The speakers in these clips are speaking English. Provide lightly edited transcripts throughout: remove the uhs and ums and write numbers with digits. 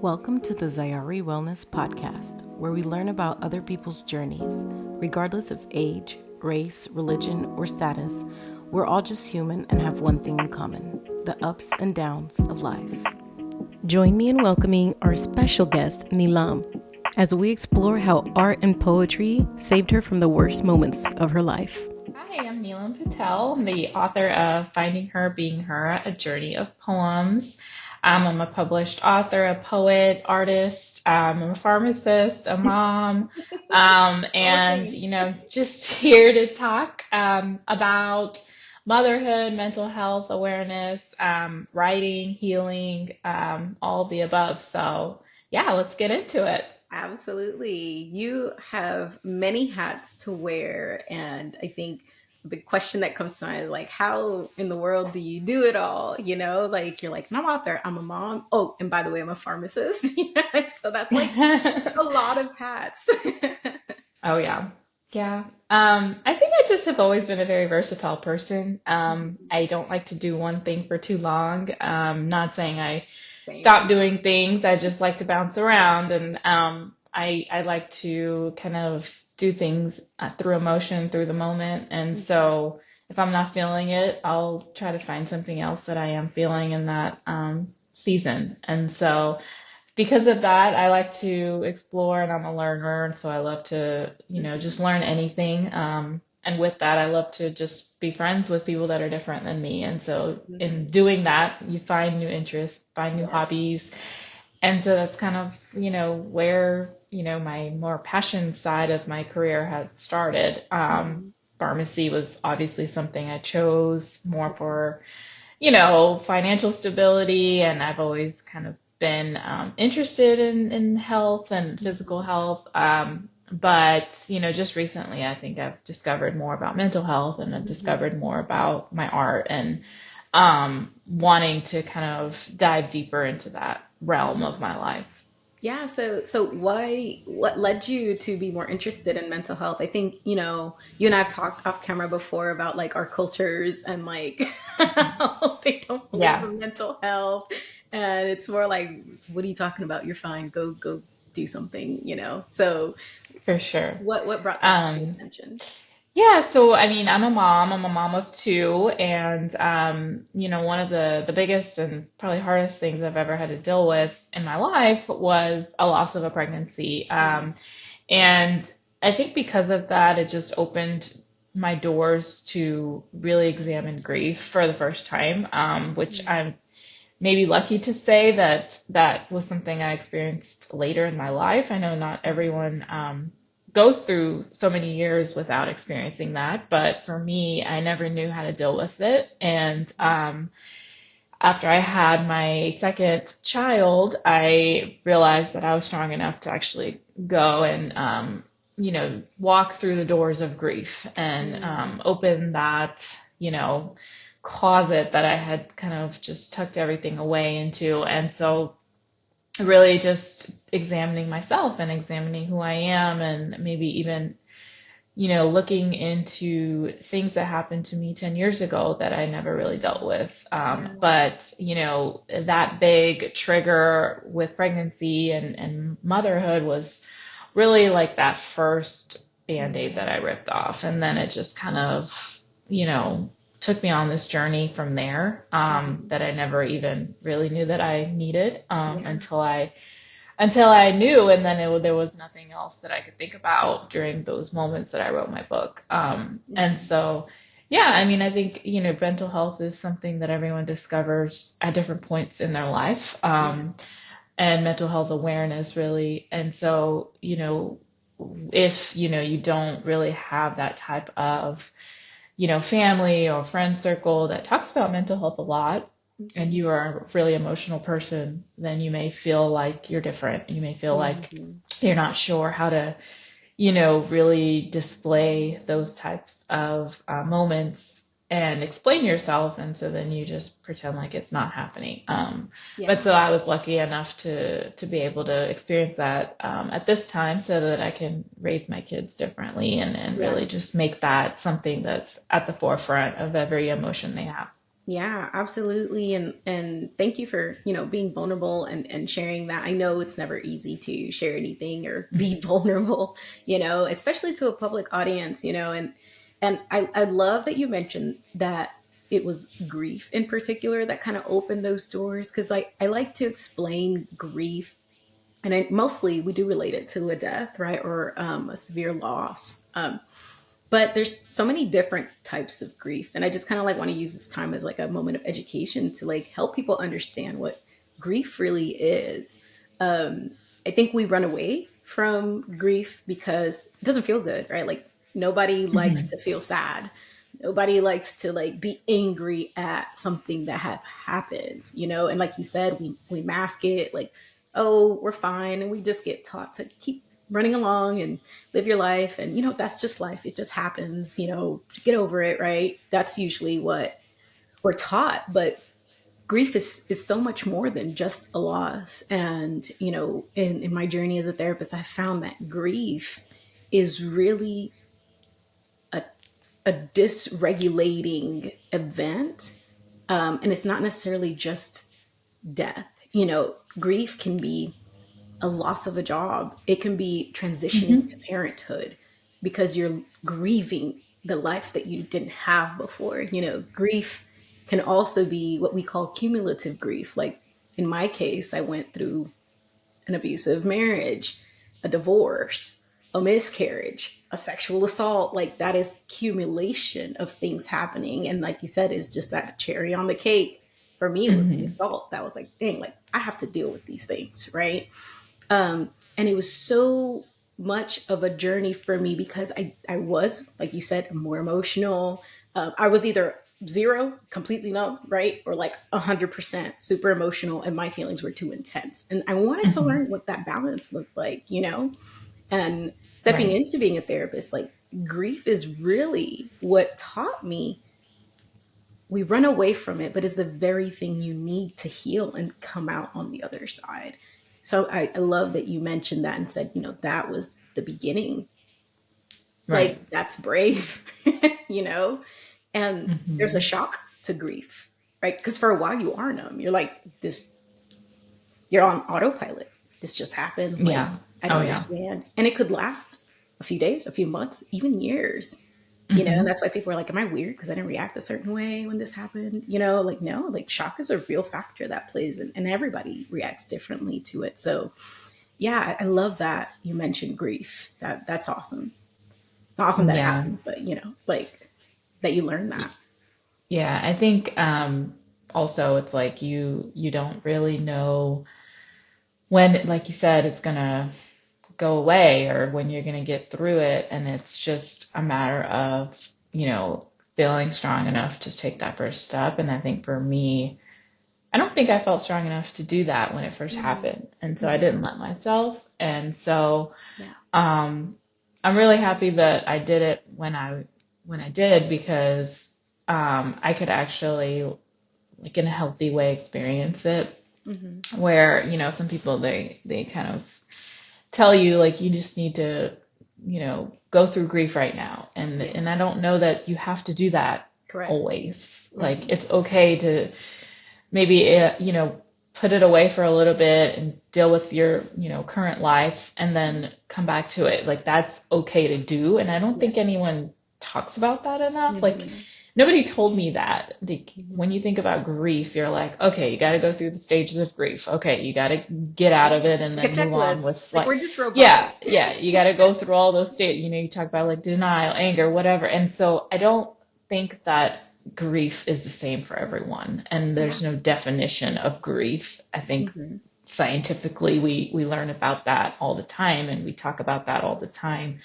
Welcome to the Zayari Wellness Podcast, where we learn about other people's journeys. Regardless of age, race, religion, or status, we're all just human and have one thing in common: the ups and downs of life. Join me in welcoming our special guest, Nilam, as we explore how art and poetry saved her from the worst moments of her life. Hi, I'm Nilam Patel. I'm the author of Finding Her, Being Her, A Journey of Poems. I'm a published author, a poet, artist. I'm a pharmacist, a mom, and, just here to talk about motherhood, mental health awareness, writing, healing, all of the above. So, yeah, let's get into it. Absolutely. You have many hats to wear, and I think the big question that comes to mind is like, how in the world do you do it all? Like you're like, I'm an author, I'm a mom. Oh, and by the way, I'm a pharmacist. So that's like a lot of hats. Oh yeah. Yeah. I think I just have always been a very versatile person. I don't like to do one thing for too long. Not saying I Same. stop doing things. I just like to bounce around and I like to kind of do things through emotion, through the moment. And so if I'm not feeling it, I'll try to find something else that I am feeling in that season. And so because of that, I like to explore and I'm a learner. And so I love to, just learn anything. And with that, I love to just be friends with people that are different than me. And so in doing that, you find new interests, find new hobbies. And so that's kind of, where, my more passion side of my career had started. Pharmacy was obviously something I chose more for, financial stability. And I've always kind of been interested in health and physical health. But, just recently, I think I've discovered more about mental health and I've discovered more about my art and wanting to kind of dive deeper into that realm of my life. Yeah, so what led you to be more interested in mental health? I think, you and I've talked off camera before about like our cultures and like how they don't believe Yeah, in mental health. And it's more like, what are you talking about? You're fine. Go do something. So for sure. what brought that to your Um, attention? Yeah, so I mean, I'm a mom. I'm a mom of two, and one of the biggest and probably hardest things I've ever had to deal with in my life was a loss of a pregnancy. And I think because of that, it just opened my doors to really examine grief for the first time, which I'm maybe lucky to say that that was something I experienced later in my life. I know not everyone goes through so many years without experiencing that, but for me, I never knew how to deal with it. And after I had my second child, I realized that I was strong enough to actually go and walk through the doors of grief and open that, closet that I had kind of just tucked everything away into. And so really just examining myself and examining who I am and maybe even, looking into things that happened to me 10 years ago that I never really dealt with. But, that big trigger with pregnancy and motherhood was really like that first band-aid that I ripped off. And then it just kind of, you know, took me on this journey from there that I never even really knew that I needed until I knew, and then there was nothing else that I could think about during those moments that I wrote my book. And so, yeah, I mean, I think, mental health is something that everyone discovers at different points in their life, and mental health awareness really. And so, if, you don't really have that type of, family or friend circle that talks about mental health a lot, and you are a really emotional person, then you may feel like you're different. You may feel like you're not sure how to, really display those types of moments and explain yourself. And so then you just pretend like it's not happening. But so I was lucky enough to be able to experience that at this time so that I can raise my kids differently and really just make that something that's at the forefront of every emotion they have. Yeah, absolutely. And thank you for, being vulnerable and sharing that. I know it's never easy to share anything or be vulnerable, especially to a public audience, and I love that you mentioned that it was grief in particular that kind of opened those doors, because I like to explain grief, and mostly we do relate it to a death, right? Or a severe loss. But there's so many different types of grief, and I just kind of like want to use this time as like a moment of education to like help people understand what grief really is. um I think we run away from grief because it doesn't feel good, right? Like nobody likes Hmm. to feel sad, nobody likes to like be angry at something that have happened, and like you said, we mask it like, oh, we're fine, and we just get taught to keep running along and live your life, and that's just life, it just happens, get over it, right? That's usually what we're taught. But grief is so much more than just a loss. And in my journey as a therapist, I found that grief is really a, a dysregulating event. And it's not necessarily just death. Grief can be a loss of a job. It can be transitioning to Hmm. parenthood because you're grieving the life that you didn't have before. Grief can also be what we call cumulative grief. Like in my case, I went through an abusive marriage, a divorce, a miscarriage, a sexual assault. Like that is accumulation of things happening. And like you said, is just that cherry on the cake. For me, it was the Hmm. assault that was like, dang, like I have to deal with these things, right? And it was so much of a journey for me because I was, like you said, more emotional. I was either zero, completely numb, right? Or like 100% super emotional, and my feelings were too intense. And I wanted to Hmm. learn what that balance looked like, And stepping Right. into being a therapist, like grief is really what taught me we run away from it, but it's the very thing you need to heal and come out on the other side. So I love that you mentioned that and said, that was the beginning. Right. Like, that's brave, you know? And there's a Hmm. shock to grief, right? Because for a while you are numb. You're like, this, you're on autopilot. This just happened. Like, Yeah. I don't Oh, yeah. understand. And it could last a few days, a few months, even years. And Hmm. that's why people are like, am I weird because I didn't react a certain way when this happened? Like, no, like shock is a real factor that plays, and everybody reacts differently to it. So yeah, I love that you mentioned grief. That's awesome. Not awesome that it Yeah. happened, but like that you learned that. Yeah. I think also it's like you don't really know when, like you said, it's gonna go away or when you're gonna get through it, and it's just a matter of, feeling strong enough to take that first step. And I think for me, I don't think I felt strong enough to do that when it first Mm-hmm. happened. And so I Mm-hmm. didn't let myself. And so Yeah. um, I'm really happy that I did it when I did, because I could actually, like in a healthy way, experience it. Mm-hmm. Where, some people they kind of tell you like you just need to, go through grief right now. And Yeah. I don't know that you have to do that Correct. always. Like Mm-hmm. it's okay to maybe put it away for a little bit and deal with your current life and then come back to it. Like that's okay to do. And I don't think Yes. anyone talks about that enough. Like Mm-hmm. nobody told me that. Like when Mm-hmm. you think about grief, you're like, okay, you got to go through the stages of grief. Okay, you got to get out of Yeah. it and Like a then move on checklist. with Like like, we're just robotic. yeah, yeah, you got to go through all those stages. You talk about like denial, anger, whatever. And so I don't think that grief is the same for everyone, and Yeah. there's no definition of grief. I think Mm-hmm. scientifically we learn about that all the time and we talk about that all the time.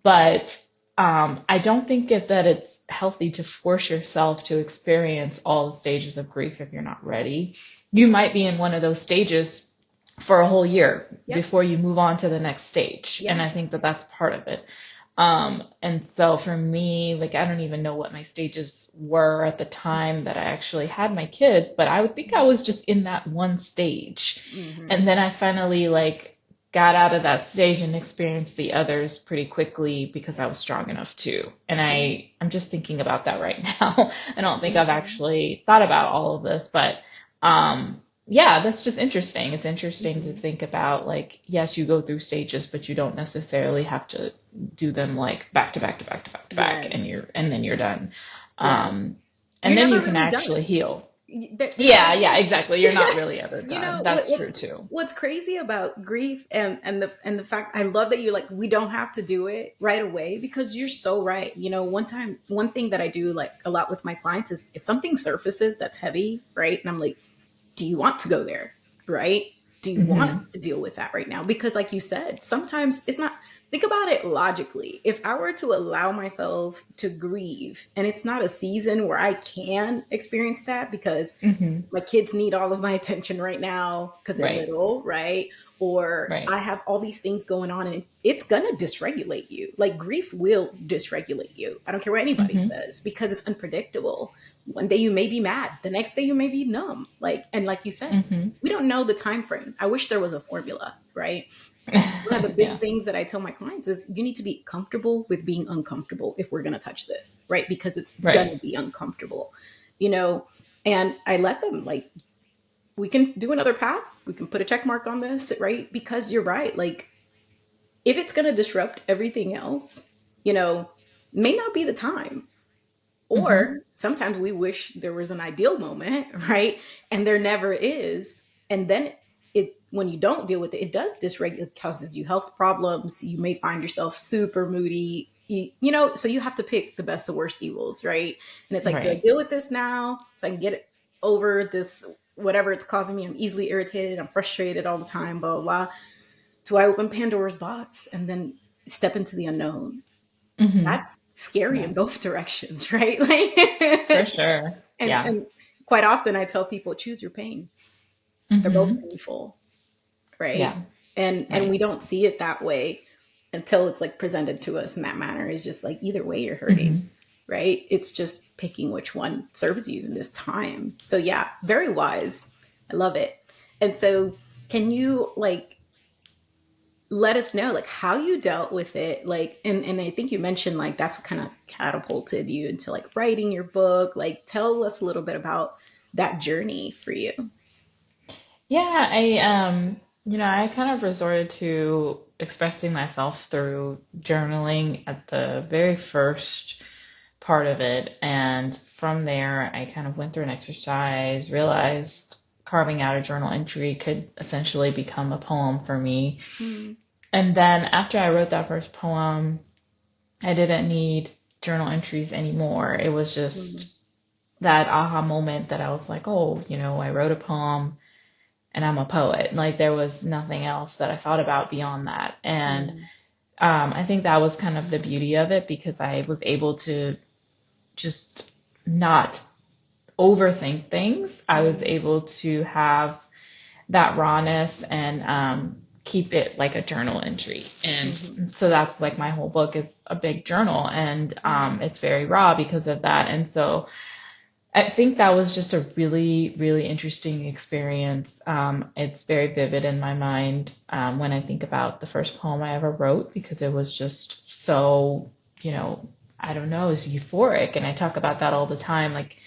But I don't think that it's healthy to force yourself to experience all the stages of grief if you're not ready. You might be in one of those stages for a whole year Yep. before you move on to the next stage. And Yeah. I think that that's part of it. And so for me, like, I don't even know what my stages were at the time that I actually had my kids, but I would think I was just in that one stage. Mm-hmm. And then I finally like got out of that stage and experienced the others pretty quickly because I was strong enough to. And I'm just thinking about that right now. I don't think I've Mhm. actually thought about all of this, but yeah, that's just interesting. It's interesting to Mhm. think about, like, yes, you go through stages, but you don't necessarily have to do them like back to back to back to back to back Yes. and then you're done. Yes. Um, and You're then never you can really actually done. heal. There's Yeah, no yeah, exactly. You're not really ever you done. know That's true too. what's crazy about grief and the fact I love that you're like we don't have to do it right away because you're so right. One thing that I do like a lot with my clients is if something surfaces that's heavy, right? And I'm like, do you want to go there? Right? Do you want Hmm. to deal with that right now? Because, like you said, sometimes it's not, think about it logically. If I were to allow myself to grieve, and it's not a season where I can experience that because Hmm. my kids need all of my attention right now because they're Right, little, right? Or right. I have all these things going on and it's gonna dysregulate you. Like grief will dysregulate you. I don't care what anybody Hmm. says because it's unpredictable. One day you may be mad, the next day you may be numb. Like you said, Hmm. we don't know the time frame. I wish there was a formula, right? One of the big Yeah. things that I tell my clients is you need to be comfortable with being uncomfortable if we're going to touch this, right? Because it's going Right. to be uncomfortable, you know? And I let them like, we can do another path. We can put a check mark on this, right? Because you're right. Like, if it's going to disrupt everything else, you know, may not be the time. Hmm. Or sometimes we wish there was an ideal moment, right? And there never is. And then when you don't deal with it, it does dysregulate, it causes you health problems. You may find yourself super moody. So you have to pick the best of worst evils, right? And it's like, do I Right. deal with this now so I can get it over this, whatever it's causing me? I'm easily irritated. I'm frustrated all the time, blah, blah, blah. Do I open Pandora's box and then step into the unknown? Hmm. That's scary Yeah, in both directions, right? for Like, sure. and Yeah. and quite often I tell people choose your pain. They're both Hmm. painful, right? Yeah. And Right. we don't see it that way until it's like presented to us in that manner. It's just like either way you're hurting, Hmm. right? It's just picking which one serves you in this time. So yeah, very wise. I love it. And so can you like let us know like how you dealt with it, like and I think you mentioned like that's what kind of catapulted you into like writing your book. Like tell us a little bit about that journey for you. Yeah, I kind of resorted to expressing myself through journaling at the very first part of it. And from there, I kind of went through an exercise, realized carving out a journal entry could essentially become a poem for me. Mm, And then after I wrote that first poem, I didn't need journal entries anymore. It was mm, just that aha moment that I was like, oh, I wrote a poem and I'm a poet. Like there was nothing else that I thought about beyond that. And mm, I think that was kind of the beauty of it because I was able to just not overthink things. I was mm, able to have that rawness and keep it like a journal entry. mhm, And so that's like my whole book is a big journal and mhm, it's very raw because of that. And so I think that was just a really, really interesting experience. It's very vivid in my mind when I think about the first poem I ever wrote because it was just so, you know, I don't know, it's euphoric. And I talk about that all the time. Like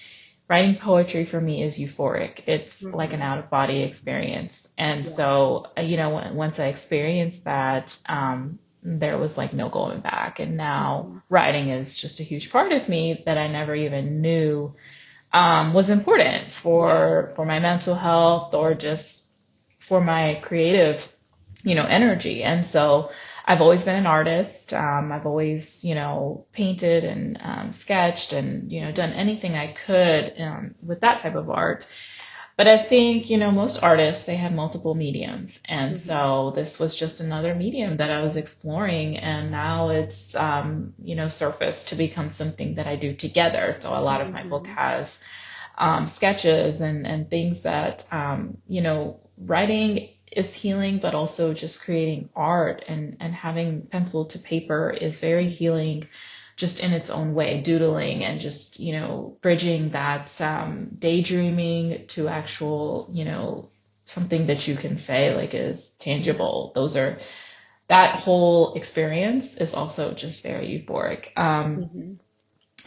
writing poetry for me is euphoric. It's like an mhm. out of body experience. And Yeah. so, once I experienced that, there was like no going back. And now Mhm, writing is just a huge part of me that I never even knew was important yeah. for my mental health or just for my creative, energy. And so I've always been an artist. I've always, painted and sketched and, done anything I could with that type of art. But I think, most artists, they have multiple mediums. And Mhm, so this was just another medium that I was exploring. And now it's, surfaced to become something that I do together. So a lot of my book mhm, has sketches and things that, writing is healing, but also just creating art and having pencil to paper is very healing just in its own way, doodling and just, bridging that daydreaming to actual, something that you can say like is tangible. That whole experience is also just very euphoric. Mm-hmm.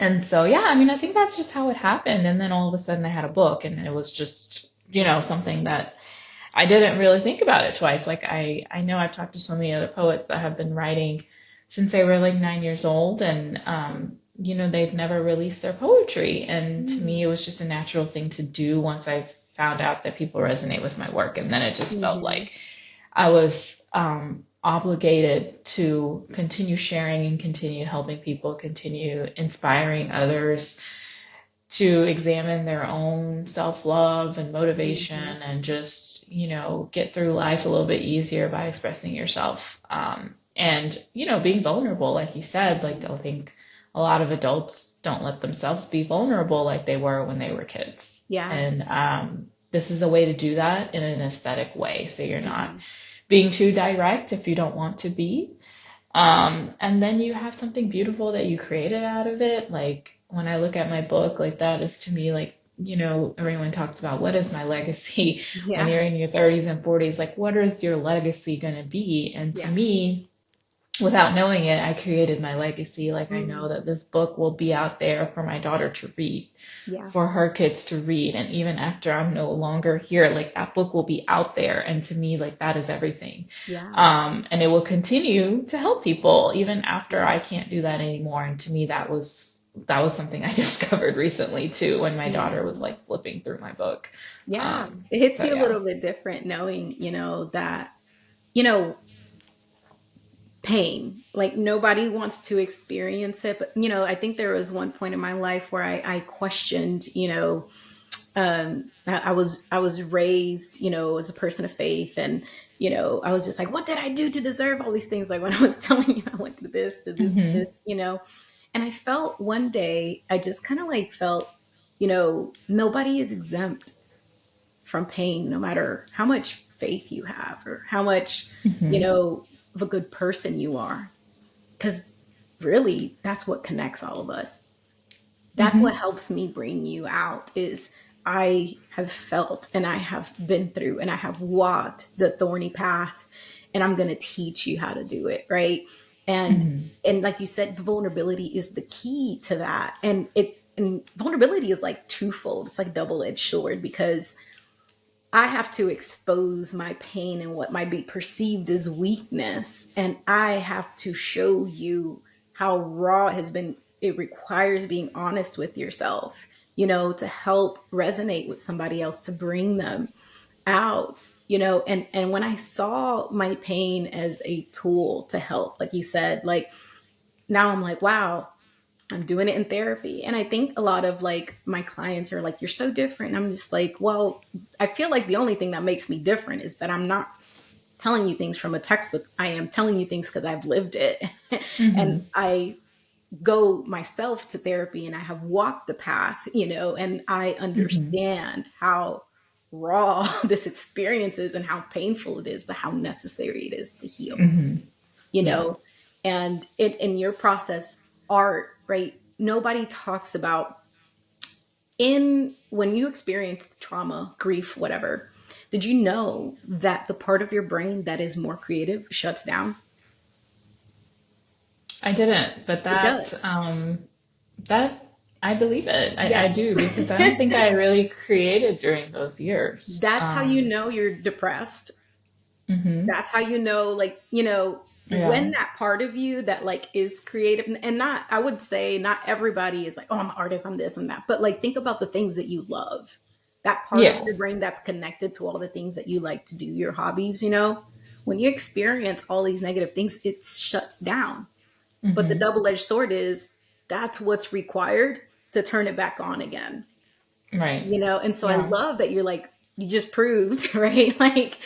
And so, yeah, I mean, I think that's just how it happened. And then all of a sudden I had a book, and it was just, something that I didn't really think about it twice. Like I know I've talked to so many other poets that have been writing since they were like 9 years old, and, they've never released their poetry. And to me, it was just a natural thing to do once I found out that people resonate with my work. And then it just felt Mm-hmm. like I was obligated to continue sharing and continue helping people, continue inspiring others to examine their own self-love and motivation, Mm-hmm. and just, get through life a little bit easier by expressing yourself. And, being vulnerable, like you said, like I think a lot of adults don't let themselves be vulnerable like they were when they were kids. Yeah. And this is a way to do that in an aesthetic way. So you're not Mm-hmm. being too direct if you don't want to be. And then you have something beautiful that you created out of it. Like when I look at my book, like that is to me like, everyone talks about what is my legacy when Yeah. you're in your 30s and 40s, like what is your legacy going to be? And to Yeah. me, without knowing it, I created my legacy. Like I Mm-hmm. know that this book will be out there for my daughter to read, Yeah. for her kids to read. And even after I'm no longer here, like that book will be out there. And to me, like that is everything. Yeah. And it will continue to help people even after Yeah. I can't do that anymore. And to me, that was something I discovered recently too, when my daughter was Mm-hmm. like flipping through my book. Yeah. It hits So you a yeah. little bit different knowing, that, you know, pain. Like nobody wants to experience it. But, I think there was one point in my life where I questioned, I was raised, as a person of faith, and I was just like, what did I do to deserve all these things? Like when I was telling you I went through this to this to Hmm. this, and I felt one day I just kind of like felt, nobody is exempt from pain, no matter how much faith you have or how much, Hmm. of a good person you are. Because really, that's what connects all of us. That's what Hmm. helps me bring you out is I have felt and I have been through and I have walked the thorny path, and I'm going to teach you how to do it, right? and Hmm. and like you said, vulnerability is the key to that. And vulnerability is like twofold. It's like double-edged sword, because I have to expose my pain and what might be perceived as weakness. And I have to show you how raw it has been. It requires being honest with yourself, to help resonate with somebody else, to bring them out, and when I saw my pain as a tool to help, like you said, like now I'm like, wow, I'm doing it in therapy. And I think a lot of like my clients are like, you're so different. And I'm just like, well, I feel like the only thing that makes me different is that I'm not telling you things from a textbook. I am telling you things because I've lived it. And Hmm. I go myself to therapy and I have walked the path, and I Hmm. understand how raw this experience is and how painful it is, but how necessary it is to heal, Hmm. you Yeah. know and it in your process, art, right? Nobody talks about, in when you experience trauma, grief, whatever, did you know that the part of your brain that is more creative shuts down? I didn't, but It does. that I believe it. I Yes. do, because I don't think I really created during those years. That's how you know you're depressed. Hmm. That's how you know, like, Yeah. when that part of you that like is creative, and not, I would say not everybody is like, oh, I'm an artist, I'm this and that, but like think about the things that you love, that part of Yeah. your brain that's connected to all the things that you like to do, your hobbies, when you experience all these negative things, it shuts down. But the Hmm. double-edged sword is, that's what's required to turn it back on again. Right. And so I Yeah. love that you're like, you just proved, right? Like,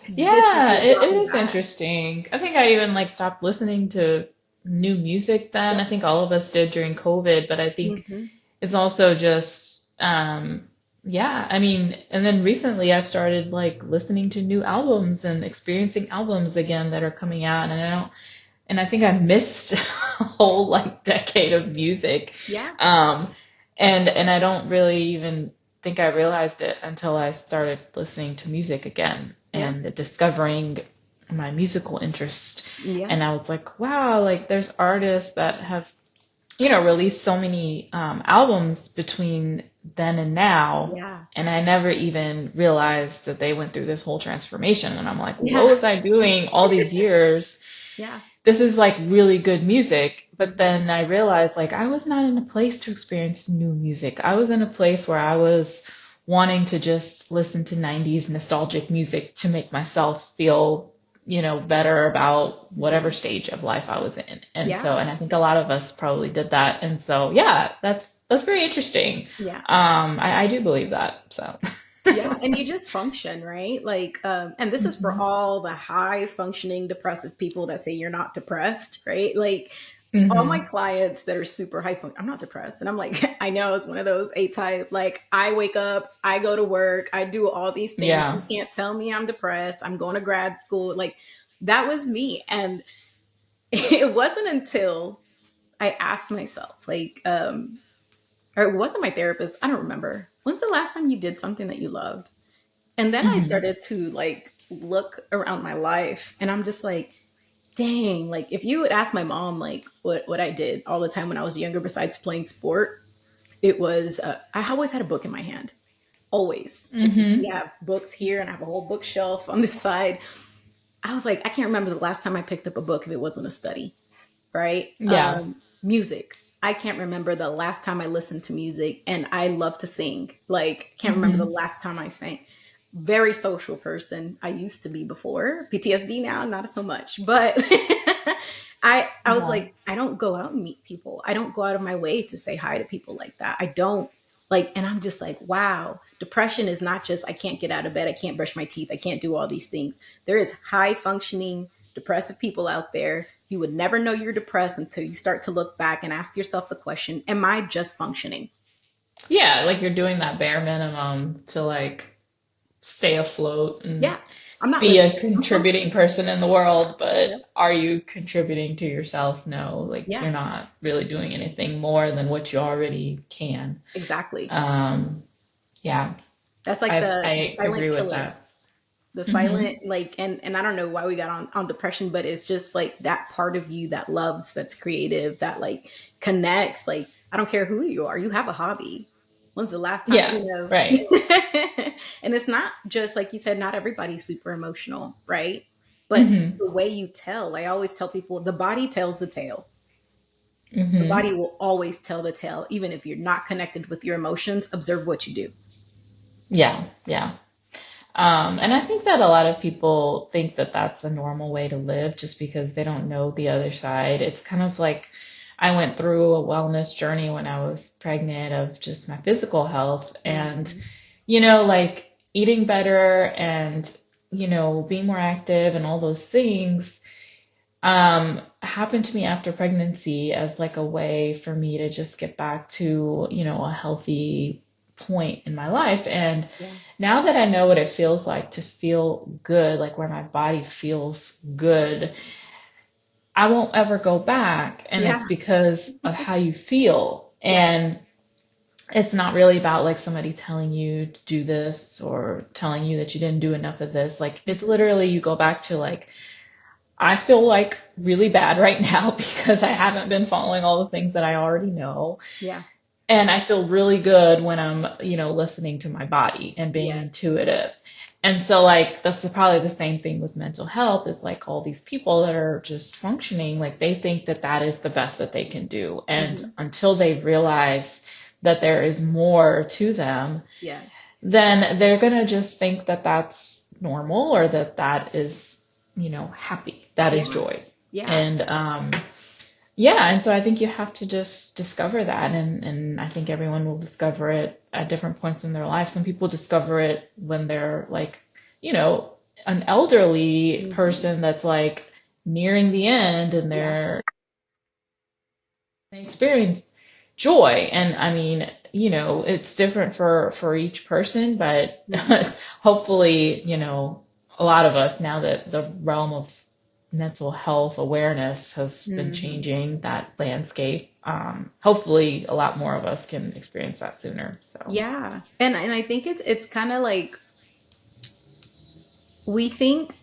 this is Yeah, what it brought me is back. interesting. I think I even like stopped listening to new music then. I Yep. think all of us did during COVID, but I think Hmm. it's also just yeah, I mean, and then recently I've started like listening to new albums and experiencing albums again that are coming out, and I think I've missed a whole like decade of music. Yeah. Um and I don't really even think I realized it until I started listening to music again Yeah. and discovering my musical interest. Yeah. And I was like, wow, like there's artists that have, released so many albums between then and now. Yeah. And I never even realized that they went through this whole transformation. And I'm like, what Yeah. was I doing all these years? Yeah. This is like really good music. But Mhm. then I realized like I was not in a place to experience new music. I was in a place where I was wanting to just listen to 90s nostalgic music to make myself feel, better about whatever Mhm. stage of life I was in. And Yeah. so, and I think a lot of us probably did that. And so, yeah, that's very interesting. Yeah. I do believe that. So. Yeah, and you just function, right? Like, and this is for Mhm. all the high functioning depressive people that say you're not depressed, right? Like, all my Mhm. clients that are super high function, I'm not depressed. And I'm like, I know it's one of those A type, like, I wake up, I go to work, I do all these things. You Yeah. can't tell me I'm depressed. I'm going to grad school. Like, that was me. And it wasn't until I asked myself, like, or it wasn't my therapist. I don't remember. When's the last time you did something that you loved? And then I Mhm. started to like look around my life and I'm just like, dang, like if you would ask my mom like what I did all the time when I was younger besides playing sport, it was I always had a book in my hand. Always. If you see Mhm. I have books here and I have a whole bookshelf on this side. I was like, I can't remember the last time I picked up a book if it wasn't a study, right? Yeah. Music. I can't remember the last time I listened to music and I love to sing. Like, can't remember the Mhm. last time I sang. Very social person. I used to be before. PTSD now, not so much. But I was Yeah. like, I don't go out and meet people. I don't go out of my way to say hi to people like that. I don't like, and I'm just like, wow, depression is not just I can't get out of bed, I can't brush my teeth, I can't do all these things. There is high functioning depressive people out there. You would never know you're depressed until you start to look back and ask yourself the question, am I just functioning? Yeah, like you're doing that bare minimum to like stay afloat and Yeah. I'm not be living. a I'm contributing functioning. person in the world, Yeah. but are you contributing to yourself? No, like Yeah, you're not really doing anything more than what you already can. exactly. Um, yeah, That's like the I agree silent with killer. that. The Hmm. silent like and I don't know why we got on depression, but it's just like that part of you that loves, that's creative, that like connects. Like I don't care who you are, you have a hobby. When's the last time, Yeah, you know? right. And it's not just like you said, not everybody's super emotional, right? But Hmm. the way you tell, I always tell people, the body tells the tale. The Hmm. body will always tell the tale, even if you're not connected with your emotions. Observe what you do. Yeah, yeah. And I think that a lot of people think that that's a normal way to live just because they don't know the other side. It's kind of like I went through a wellness journey when I was pregnant of just my physical health and, Mhm. like eating better and, being more active and all those things, happened to me after pregnancy as like a way for me to just get back to, a healthy point in my life. And Yeah. now that I know what it feels like to feel good, like where my body feels good, I won't ever go back. And Yeah. it's because of how you feel. Yeah. And it's not really about like somebody telling you to do this or telling you that you didn't do enough of this. Like it's Mhm. literally you go back to like I feel like really bad right now because I haven't been following all the things that I already know. Yeah. And I feel really good when I'm, listening to my body and being Yes. intuitive. And so like that's probably the same thing with mental health is like all these people that are just functioning, like they think that that is the best that they can do. And Mhm. until they realize that there is more to them, Yes. then they're going to just think that that's normal or that that is, happy. That is Yeah. joy. Yeah. And, yeah. And so I think you have to just discover that. And I think everyone will discover it at different points in their life. Some people discover it when they're like, you know, an elderly Mhm. person that's like nearing the end and Yeah. they experience joy. And I mean, it's different for each person, but Mhm. hopefully, a lot of us now that the realm of mental health awareness has been Hmm. changing that landscape. Hopefully, a lot more of us can experience that sooner. So, Yeah. And I think it's kind of like we think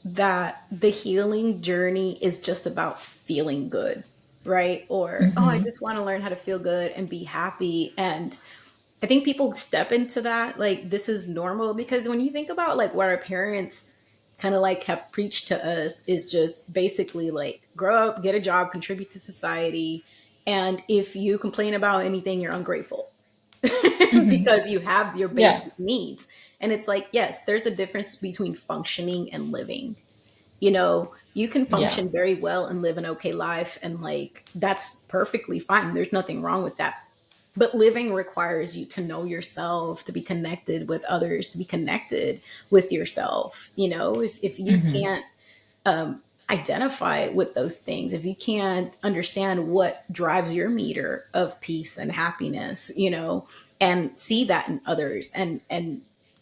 that the healing journey is just about feeling good, right? Or, oh, I hmm just want to learn how to feel good and be happy. And I think people step into that like this is normal because when you think about like what our parents kind of like have preached to us is just basically like grow up, get a job, contribute to society. And if you complain about anything, you're ungrateful hmm because you have your yeah, basic needs. And it's like, yes, there's a difference between functioning and living. You know, you can yeah, function very well and live an okay life, and like that's perfectly fine. There's nothing wrong with that. But living requires you to know yourself, to be connected with others, to be connected with yourself. You know, if you hmm can't identify with those things, if you can't understand what drives your meter of peace and happiness, you know, and see that in others and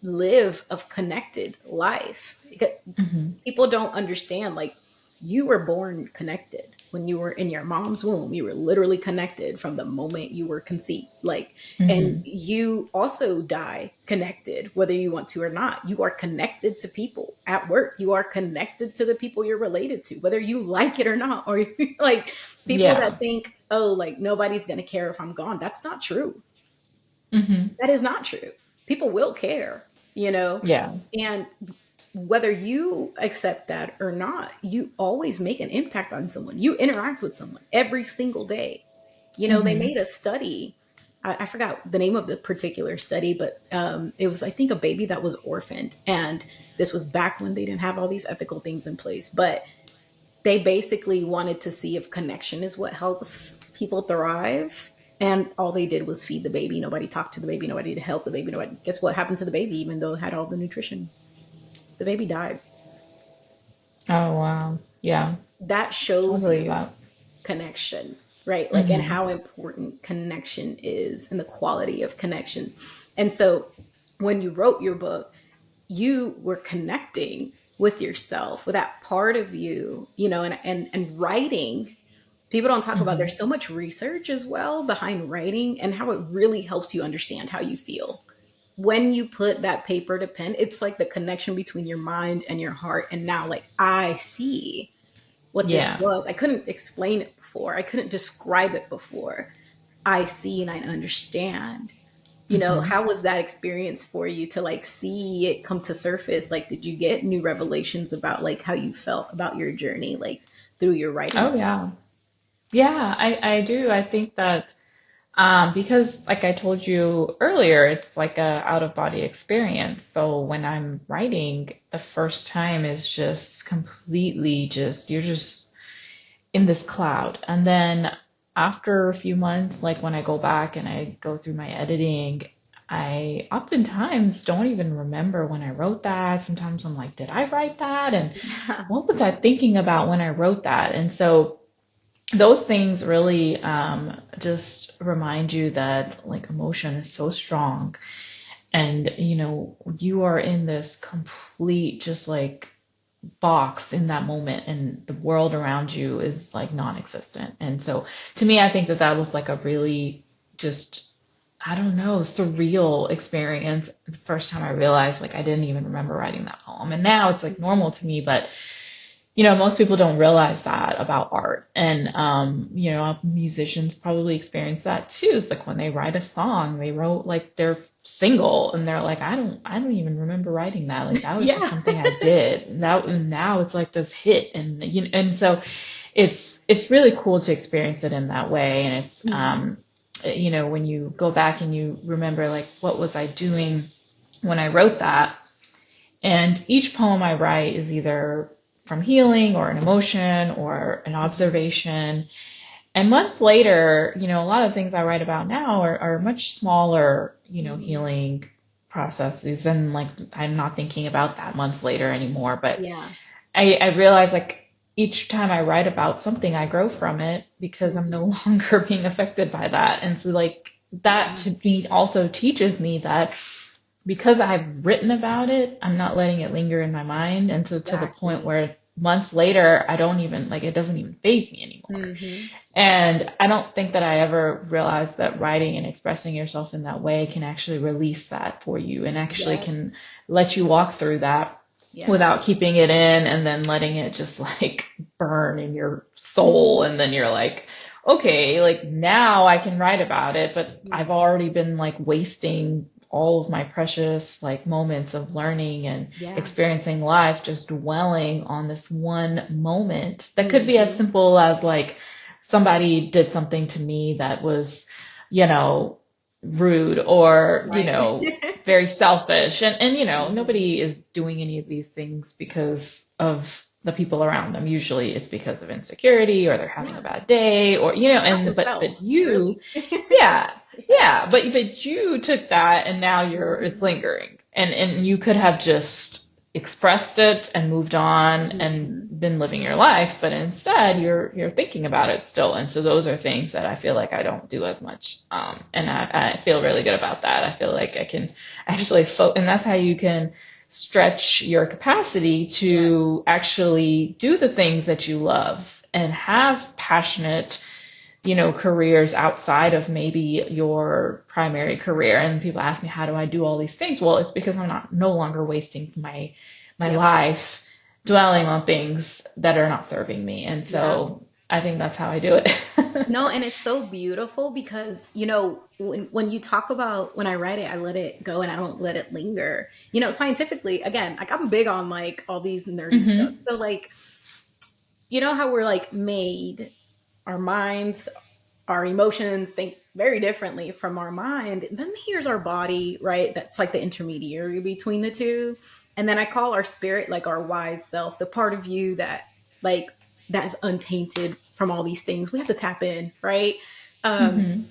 live a connected life. Because hmm people don't understand like you were born connected when you were in your mom's womb. You were literally connected from the moment you were conceived, like, and hmm you also die connected whether you want to or not. You are connected to people at work. You are connected to the people you're related to whether you like it or not. Or like people that yeah, think, oh, like nobody's going to care if I'm gone. That's not true. hmm That is not true. People will care, you know, yeah, and whether you accept that or not, you always make an impact on someone. You interact with someone every single day. You know, they hmm made a study. I forgot the name of the particular study, but it was, I think, a baby that was orphaned. And this was back when they didn't have all these ethical things in place. But they basically wanted to see if connection is what helps people thrive. And all they did was feed the baby. Nobody talked to the baby. Nobody to help the baby. Nobody. Guess what happened to the baby? Even though it had all the nutrition, the baby died. oh wow, yeah, That shows totally, you yeah, connection, right? Like, and hmm how important connection is and the quality of connection. And so when you wrote your book, you were connecting with yourself, with that part of you, you know, and writing. People don't talk about hmm there's so much research as well behind writing and how it really helps you understand how you feel. When you put that paper to pen, it's like the connection between your mind and your heart. And now, like, I see what this yeah, was. I couldn't explain it before. I couldn't describe it before. I see and I understand. You know, hmm how was that experience for you to like see it come to surface? Like, did you get new revelations about like how you felt about your journey, like through your writing oh yeah, process? yeah, I do. I think that because like I told you earlier, it's like a out of body experience. So when I'm writing, the first time is just completely just, you're just in this cloud. And then after a few months, like when I go back and I go through my editing, I oftentimes don't even remember when I wrote that. Sometimes I'm like, did I write that? And Yeah. what was I thinking about when I wrote that? And so those things really just remind you that like emotion is so strong, and you are in this complete just like box in that moment, and the world around you is like non-existent. And so to me, I think that that was like a really just, I don't know, surreal experience the first time I realized like I didn't even remember writing that poem. And now it's like normal to me, but most people don't realize that about art. And, musicians probably experience that too. It's like when they write a song, they wrote like their single and they're like, I don't even remember writing that. Like that was just Yeah. something I did. And now it's like this hit. And, and so it's really cool to experience it in that way. And it's, Mhm. when you go back and you remember like, what was I doing when I wrote that? And each poem I write is either from healing or an emotion or an Mhm. observation. And months later, a lot of things I write about now are much smaller, Mhm. healing processes. And like, I'm not thinking about that months later anymore. But Yeah. I realize like each time I write about something, I grow from it because I'm no Mhm. longer being affected by that. And so like that Yeah. to me also teaches me that because I've written about it, I'm not letting it linger in my mind. And so to the point Exactly. where months later, I don't even like, it doesn't even faze me anymore. Mm-hmm. And I don't think that I ever realized that writing and expressing yourself in that way can actually release that for you and actually Yes. can let you walk through that Yeah. without keeping it in and then letting it just like burn in your soul. And then you're like, okay, like now I can write about it, but I've already been like wasting all of my precious like moments of learning and Yeah. experiencing life just dwelling on this one moment that could be as Mm-hmm. simple as like somebody did something to me that was, you know, rude or, you Right. know, very selfish. And, you know, Mm-hmm. nobody is doing any of these things because of the people around them. Usually it's because of insecurity or they're having a Yeah. bad day or, you know, Not but themselves, you, really. yeah, Yeah. yeah, but you took that and now it's Mm-hmm. lingering. And you could have just expressed it and moved on and Mm-hmm. been living your life, but instead you're thinking about it still. And so those are things that I feel like I don't do as much. And I feel really good about that. I feel like I can actually and that's how you can stretch your capacity Right. to actually do the things that you love and have passionate, you know, careers outside of maybe your primary career. And people ask me, how do I do all these things? Well, it's because I'm no longer wasting my Yep. life dwelling on things that are not serving me. And Yeah. so I think that's how I do it. No, and it's so beautiful because, when you talk about when I write it, I let it go and I don't let it linger. Scientifically, again, like I'm big on like all these nerdy stuff. Hmm. So like, you know how we're like made, our minds, our emotions think very differently from our mind. And then here's our body, right? That's like the intermediary between the two. And then I call our spirit like our wise self, the part of you like that is untainted from all these things. We have to tap in, right? Um, Hmm.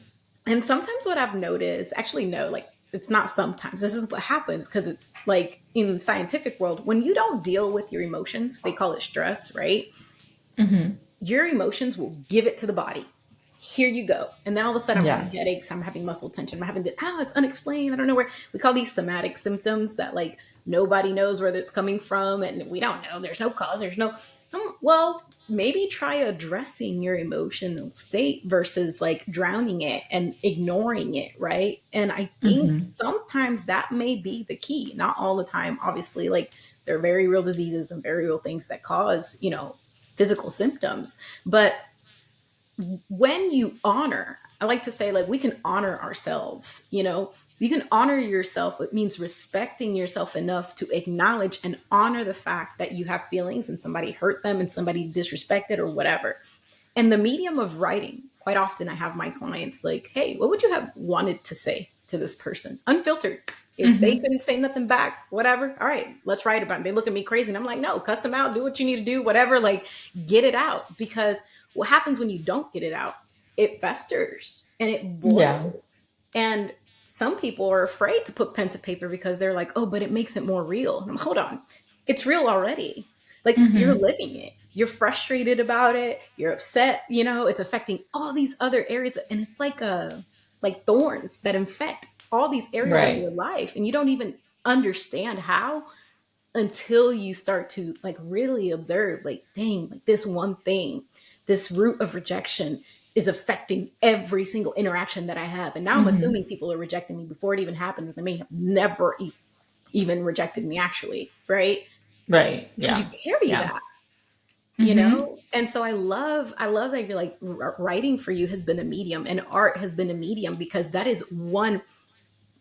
and sometimes what I've noticed, actually, no, like it's not sometimes. This is what happens because it's like in the scientific world, when you don't deal with your emotions, they call it stress, right? Hmm. Your emotions will give it to the body. Here you go. And then all of a sudden I'm Yeah. having headaches, I'm having muscle tension, I'm having this, it's unexplained. I don't know where. We call these somatic symptoms that like nobody knows where it's coming from and we don't know. There's no cause, there's no well, maybe try addressing your emotional state versus like drowning it and ignoring it, right? And I think Hmm. sometimes that may be the key. Not all the time, obviously. Like there are very real diseases and very real things that cause, physical symptoms. But when you honor, I like to say, like, we can honor ourselves, you can honor yourself. It means respecting yourself enough to acknowledge and honor the fact that you have feelings and somebody hurt them and somebody disrespected or whatever. And the medium of writing, quite often I have my clients like, hey, what would you have wanted to say to this person? Unfiltered. If they Hmm. couldn't say nothing back, whatever, all right, let's write about it. They look at me crazy. And I'm like, no, cuss them out, do what you need to do, whatever, like get it out. Because what happens when you don't get it out? It festers and it Yeah. boils. And some people are afraid to put pen to paper because they're like, oh, but it makes it more real. And I'm, hold on, it's real already. Like you're Hmm. living it. You're frustrated about it. You're upset. It's affecting all these other areas, and it's like thorns that infect all these areas of Right. your life, and you don't even understand how until you start to like really observe. Like, dang, like this one thing, this root of rejection is affecting every single interaction that I have, and now I'm Hmm. assuming people are rejecting me before it even happens. They may have never even rejected me, actually, right? Right. Because you Yeah. carry Yeah. that, Hmm. and so I love that you're like writing for you has been a medium and art has been a medium, because that is one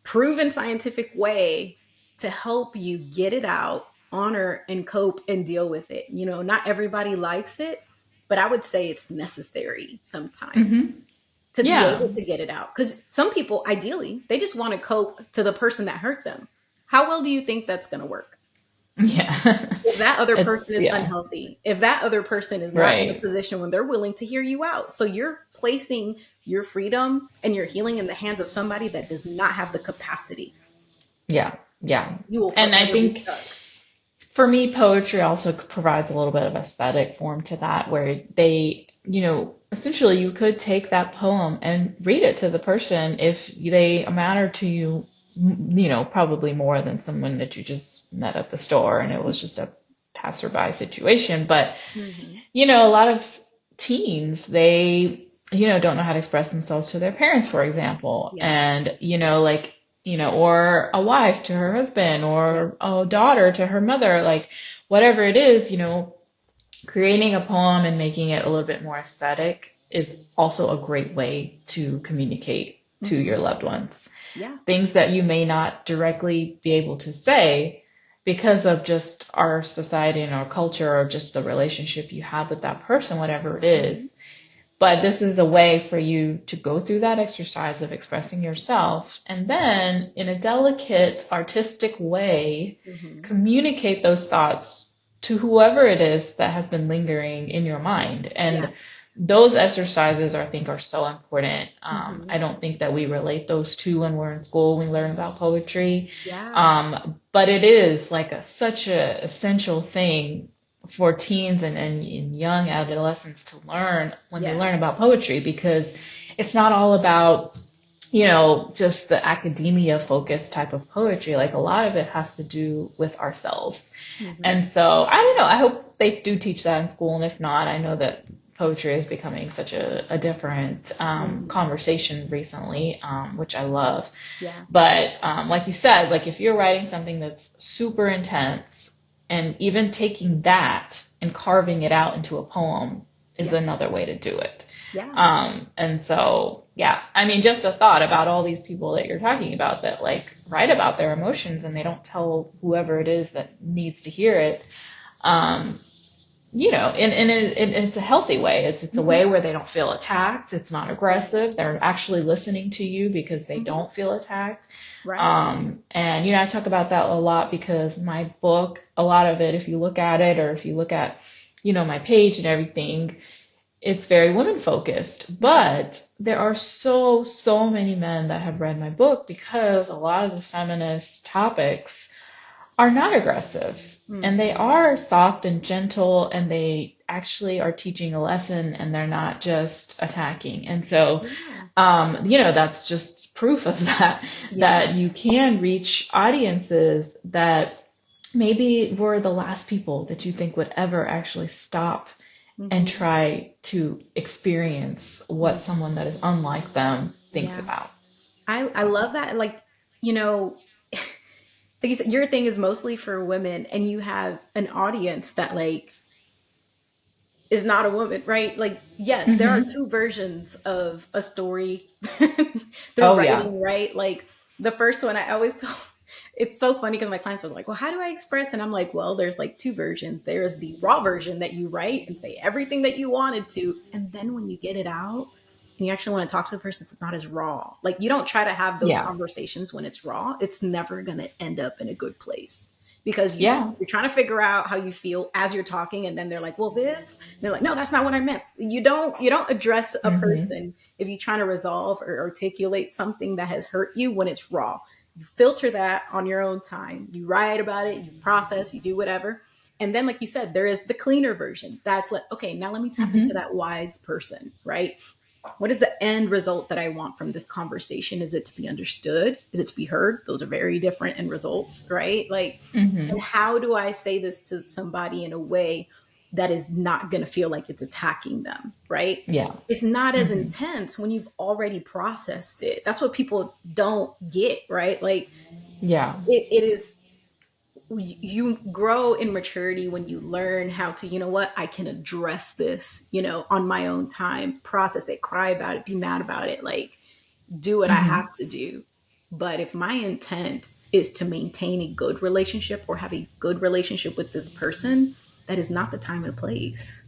proven scientific way to help you get it out, honor and cope and deal with it. Not everybody likes it, but I would say it's necessary sometimes Hmm. to be Yeah. able to get it out, because some people ideally they just want to cope to the person that hurt them. How well do you think that's going to work? Yeah. If that other It's, person is yeah. unhealthy, if that other person is not in a Right. position when they're willing to hear you out. So you're placing your freedom and your healing in the hands of somebody that does not have the capacity. Yeah. Yeah. You will And I forever be think stuck. for me, poetry also provides a little bit of aesthetic form to that, where they, you know, essentially you could take that poem and read it to the person if they matter to you, you know, probably more than someone that you just met at the store and it was just a passerby situation. But, Mm-hmm. a lot of teens, they, don't know how to express themselves to their parents, for example. Yeah. And, like, or a wife to her husband, Yeah. or a daughter to her mother, like whatever it is, creating a poem and making it a little bit more aesthetic is also a great way to communicate to Mm-hmm. your loved ones. Yeah. Things that you may not directly be able to say because of just our society and our culture, or just the relationship you have with that person, whatever it Mm-hmm. is. But this is a way for you to go through that exercise of expressing yourself, and then in a delicate, artistic way, Mm-hmm. communicate those thoughts to whoever it is that has been lingering in your mind. Yeah. And those exercises, I think, are so important. Mm-hmm. I don't think that we relate those two when we're in school, when we learn about poetry. Yeah. But it is like such a essential thing for teens and young adolescents to learn when they Yeah. learn about poetry, because it's not all about, just the academia focused type of poetry. Like a lot of it has to do with ourselves. Mm-hmm. And so I don't know. I hope they do teach that in school. And if not, I know that poetry is becoming such a different Mm-hmm. conversation recently, which I love. Yeah. But like you said, like if you're writing something that's super intense, and even taking that and carving it out into a poem is Yeah. another way to do it. Yeah. And so, yeah, I mean, just a thought about all these people that you're talking about that like write about their emotions and they don't tell whoever it is that needs to hear it. Um, and it's a healthy way. It's a Mm-hmm. way where they don't feel attacked. It's not Right. aggressive. They're actually listening to you because they Mm-hmm. don't feel attacked. Right. And I talk about that a lot because my book, a lot of it, if you look at it, or if you look at, my page and everything, it's very women focused. Mm-hmm. But there are so many men that have read my book, because a lot of the feminist topics are not aggressive, and they Mm-hmm. are soft and gentle, and they actually are teaching a lesson, and they're not just attacking. And so, Yeah. that's just proof of that, Yeah. that you can reach audiences that maybe were the last people that you think would ever actually stop and Mm-hmm. try to experience what Mm-hmm. someone that is unlike them thinks Yeah. about. I So, love that. Like, you know, like you said, your thing is mostly for women, and you have an audience that like is not a woman, right? Like, yes, there are hmm. two versions of a story through Oh yeah. writing, right? Like the first one, I always tell, it's so funny because my clients are like, well, how do I express? And I'm like, well, there's like two versions. There's the raw version that you write and say everything that you wanted to. And then when you get it out and you actually want to talk to the person, it's not as raw. Like you don't try to have those Yeah. conversations when it's raw. It's never going to end up in a good place because Yeah. you're trying to figure out how you feel as you're talking, and then they're like, well, this, and they're like, no, that's not what I meant. You don't address a hmm. person if you're trying to resolve or articulate something that has hurt you when it's raw. You filter that on your own time. You write about it, you process, you do whatever. And then, like you said, there is the cleaner version. That's like, okay, now let me tap into hmm. that wise person, right? What is the end result that I want from this conversation? Is it to be understood? Is it to be heard? Those are very different end results, right? Like, and Hmm. how do I say this to somebody in a way that is not going to feel like it's attacking them, right? Yeah. It's not as Hmm. intense when you've already processed it. That's what people don't get, right? Like, Yeah. it is, you grow in maturity when you learn how to, you know what, I can address this, on my own time, process it, cry about it, be mad about it, like do what I Hmm. have to do. But if my intent is to maintain a good relationship or have a good relationship with this person, that is not the time and place.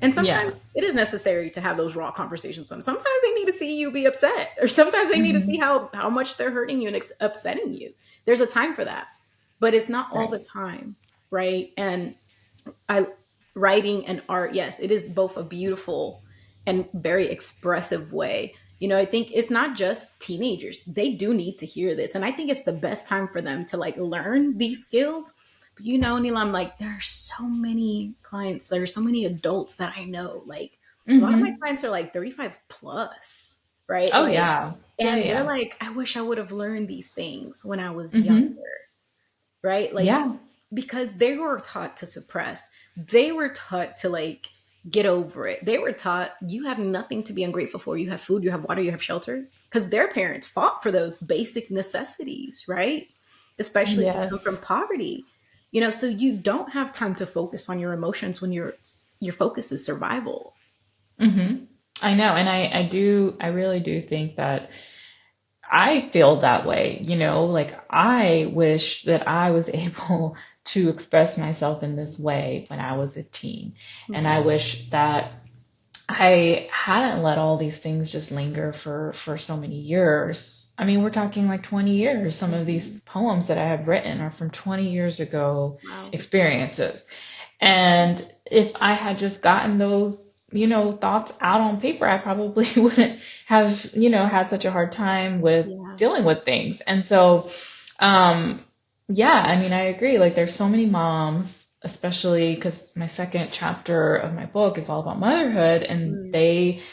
And Yeah. sometimes it is necessary to have those raw conversations. Sometimes they need to see you be upset, or sometimes they need to see Hmm. how much they're hurting you and upsetting you. There's a time for that, but it's not all Right. the time, right? And I writing and art, yes, it is both a beautiful and very expressive way. I think it's not just teenagers. They do need to hear this. And I think it's the best time for them to like learn these skills. But Neil, like there are so many clients, there are so many adults that I know. Like a lot of my Hmm. clients are like 35 plus, right? Oh Like, yeah. Yeah. and they're Yeah. like, I wish I would have learned these things when I was younger, Hmm. right? Like Yeah. because they were taught to suppress. They were taught to like get over it. They were taught you have nothing to be ungrateful for. You have food, you have water, you have shelter. Because their parents fought for those basic necessities, right? Especially if you Yes. come from poverty. So you don't have time to focus on your emotions when your focus is survival. Hmm. I know. And I really do think that I feel that way, like I wish that I was able to express myself in this way when I was a teen. And I Mhm. wish that I hadn't let all these things just linger for so many years. I mean, we're talking like 20 years. Some of these Mhm. poems that I have written are from 20 years ago Wow. experiences. And if I had just gotten those, thoughts out on paper, I probably wouldn't have, had such a hard time with Yeah. dealing with things. And so, um, yeah, I mean, I agree. Like, there's so many moms, especially because my second chapter of my book is all about motherhood, and Mm. they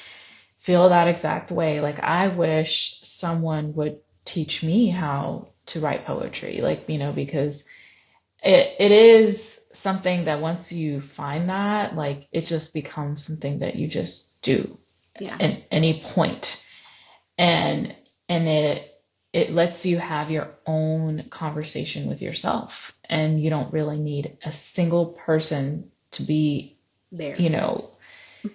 feel that exact way. Like, I wish someone would teach me how to write poetry, like, because it is something that once you find that, like it just becomes something that you just do Yeah. at any point. And it lets you have your own conversation with yourself. And you don't really need a single person to be, There. you know,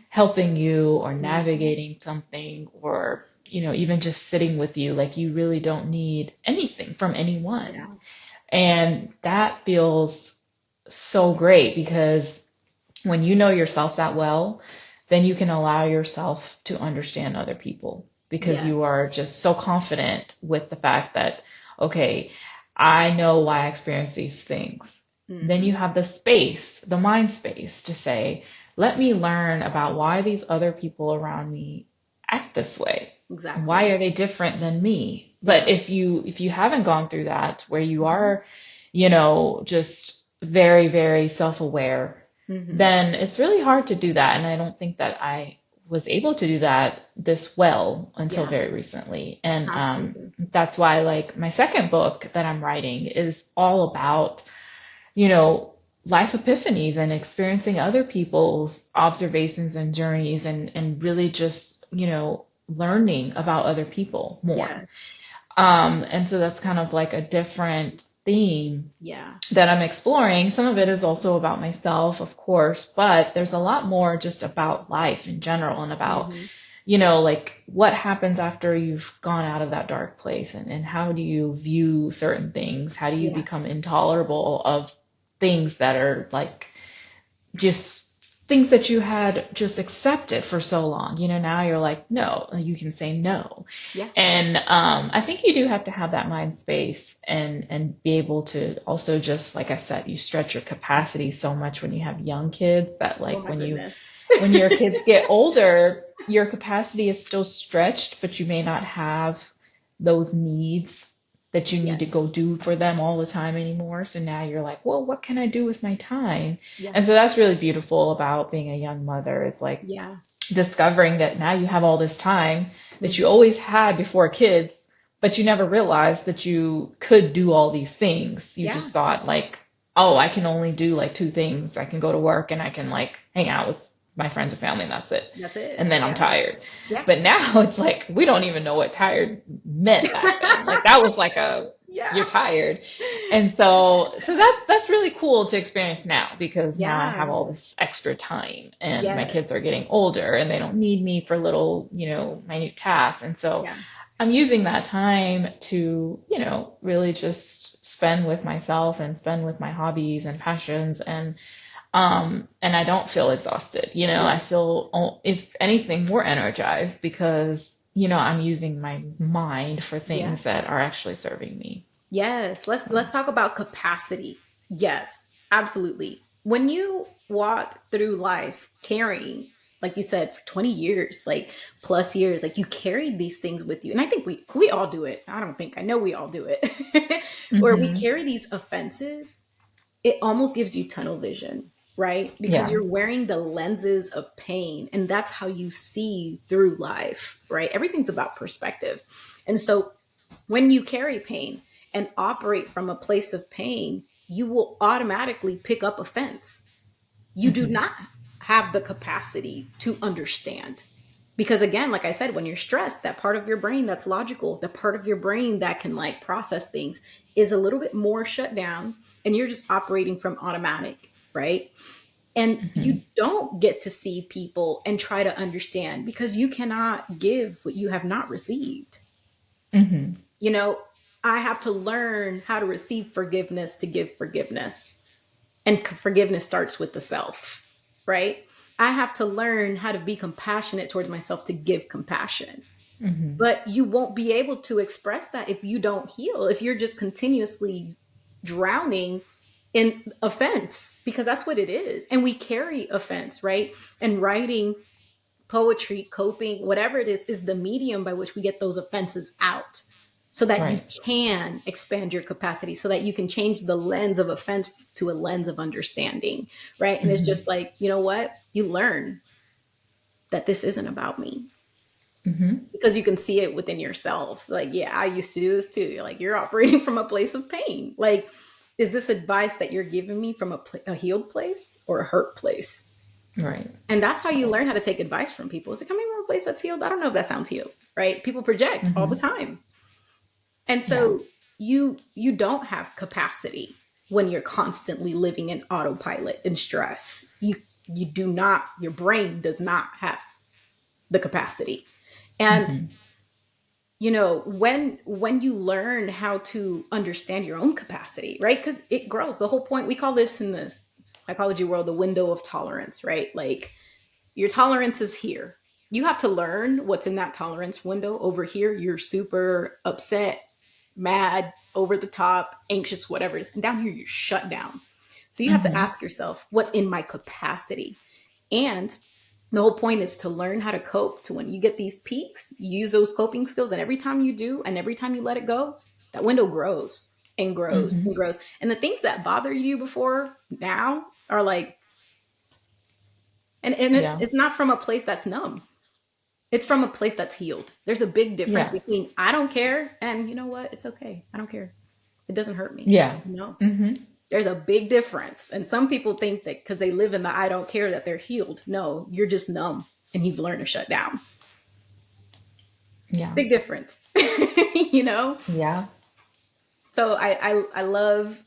helping you or Mhm. navigating something or, even just sitting with you. Like you really don't need anything from anyone. Yeah. And that feels so great because when you know yourself that well, then you can allow yourself to understand other people because you Yes. are just so confident with the fact that, okay, I know why I experience these things. Then you Hmm. have the space, the mind space to say, let me learn about why these other people around me act this way. Why Exactly. are they different than me? But Yeah. if you haven't gone through that where you Hmm. are, just very, very self-aware, Hmm. then it's really hard to do that. And I don't think that I was able to do that this well until Yeah. very recently. And Absolutely. that's why, like, my second book that I'm writing is all about, you know, life epiphanies and experiencing other people's observations and journeys and really just, learning about other people more. Yes. And so that's kind of like a different theme Yeah. that I'm exploring. Some of it is also about myself, of course, but there's a lot more just about life in general and about, Hmm. like what happens after you've gone out of that dark place and how do you view certain things? How do you Yeah. become intolerable of things that are like just things that you had just accepted for so long? Now you're like, no, you can say no. Yeah. And I think you do have to have that mind space and be able to also just, like I said, you stretch your capacity so much when you have young kids that Oh like my goodness. when your kids get older, your capacity is still stretched, but you may not have those needs that you need to Yes. go do for them all the time anymore. So now you're like, well, what can I do with my time? Yeah. And so that's really beautiful about being a young mother is like Yeah. discovering that now you have all this time that you Hmm. always had before kids, but you never realized that you could do all these things. You Yeah. just thought like, oh, I can only do like two things. I can go to work and I can like hang out with my friends and family and that's it. That's it. And then I'm Yeah. tired. Yeah. But now it's like we don't even know what tired meant back then. Like that was like a Yeah. you're tired. And so that's really cool to experience now because now I have Yeah. all this extra time and my kids Yes. are getting older and they don't need me for little, minute tasks. And so Yeah. I'm using that time to, really just spend with myself and spend with my hobbies and passions and I don't feel exhausted. I Yes. feel, if anything, more energized because, I'm using my mind for Yeah. things that are actually serving me. Yes. Let's So, let's talk about capacity. Yes, absolutely. When you walk through life carrying, like you said, for 20 years, like plus years, like you carried these things with you. And I think we all do it. I know we all do it. Where we hmm. carry these offenses, it almost gives you tunnel vision, right? Because Yeah. you're wearing the lenses of pain and that's how you see through life, right? Everything's about perspective. And so when you carry pain and operate from a place of pain, you will automatically pick up offense. You do Hmm. not have the capacity to understand. Because again, like I said, when you're stressed, that part of your brain that's logical, the part of your brain that can like process things is a little bit more shut down, and you're just operating from automatic, right? And Hmm. you don't get to see people and try to understand because you cannot give what you have not received. Hmm. You know, I have to learn how to receive forgiveness to give forgiveness. And forgiveness starts with the self, right? I have to learn how to be compassionate towards myself to give compassion. Hmm. But you won't be able to express that if you don't heal, if you're just continuously drowning in offense, because that's what it is. And we carry offense, right? And writing, poetry, coping, whatever it is the medium by which we get those offenses out so that you Right. can expand your capacity, so that you can change the lens of offense to a lens of understanding, right? And it's Hmm. just like, you know what? You learn that this isn't about me Hmm. because you can see it within yourself. Like, yeah, I used to do this too. You're like, you're operating from a place of pain. Like, is this advice that you're giving me from a healed place or a hurt place? Right. And that's how you Right. learn how to take advice from people. Is it coming from a place that's healed? I don't know if that sounds healed, right? People project all the Hmm. time. And Yeah. so you don't have capacity when you're constantly living in autopilot and stress. You do not, your brain does not have the capacity. And Hmm. you know, when you learn how to understand your own capacity, right? Because it grows. The whole point, we call this in the psychology world the window of tolerance, right? Like, your tolerance is here. You have to learn what's in that tolerance window. Over here, you're super upset, mad, over the top, anxious, whatever. And down here, you're shut down. So you have to Hmm. ask yourself, what's in my capacity? And the whole point is to learn how to cope, to when you get these peaks, use those coping skills. And every time you do, and every time you let it go, that window grows and grows Hmm. and grows. And the things that bothered you before now are like, and Yeah. it's not from a place that's numb. It's from a place that's healed. There's a big difference Yeah. between I don't care and you know what? It's okay. I don't care. It doesn't hurt me. Yeah. You know? Hmm. There's a big difference. And some people think that because they live in the I don't care that they're healed. No, you're just numb and you've learned to shut down. Yeah. Big difference. You know? Yeah. So I love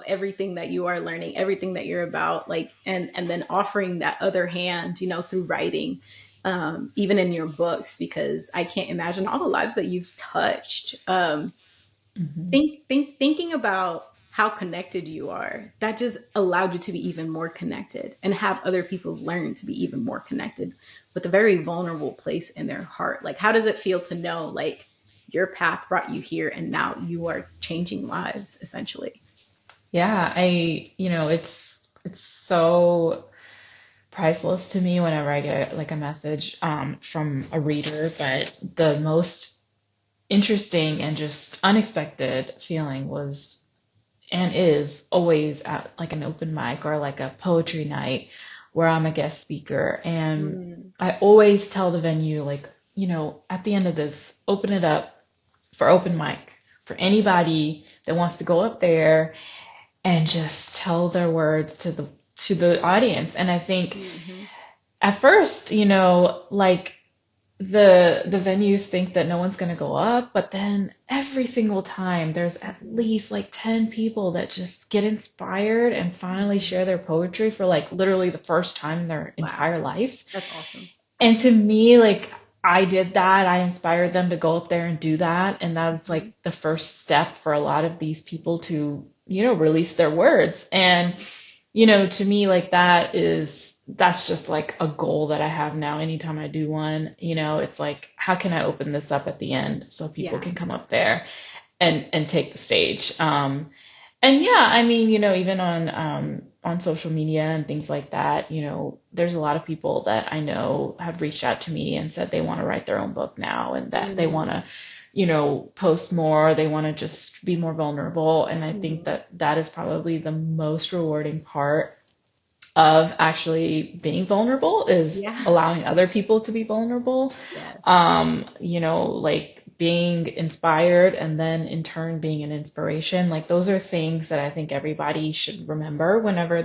everything that you are learning, everything that you're about, like, and then offering that other hand, you know, through writing, even in your books, because I can't imagine all the lives that you've touched. Hmm. Thinking about how connected you are, that just allowed you to be even more connected and have other people learn to be even more connected with a very vulnerable place in their heart. Like, how does it feel to know like your path brought you here and now you are changing lives essentially? Yeah. It's so priceless to me whenever I get like a message from a reader, but the most interesting and just unexpected feeling was and is always at like an open mic or like a poetry night where I'm a guest speaker. And Mm, I always tell the venue, like, at the end of this, open it up for open mic for anybody that wants to go up there and just tell their words to the audience. And I think hmm. at first, like the venues think that no one's going to go up, but then every single time there's at Hmm. least like 10 people that just get inspired and finally Hmm. share their poetry for like literally the first time in their Wow, entire life. that's awesome. And to me, like, I did that. I inspired them to go up there and do that. And that's Hmm. like the first step for a lot of these people to, release their words. And, to me, like, that's just like a goal that I have now. Anytime I do one, it's like, how can I open this up at the end so people Yeah. can come up there and take the stage? And yeah, I mean, even on social media and things like that, there's a lot of people that I know have reached out to me and said they want to write their own book now and that they want Mm, to, post more, they want to just be more vulnerable. And I think mm, that that is probably the most rewarding part of actually being vulnerable is yeah. allowing other people to be vulnerable. Yes. Like being inspired and then in turn being an inspiration. Like those are things that I think everybody should remember whenever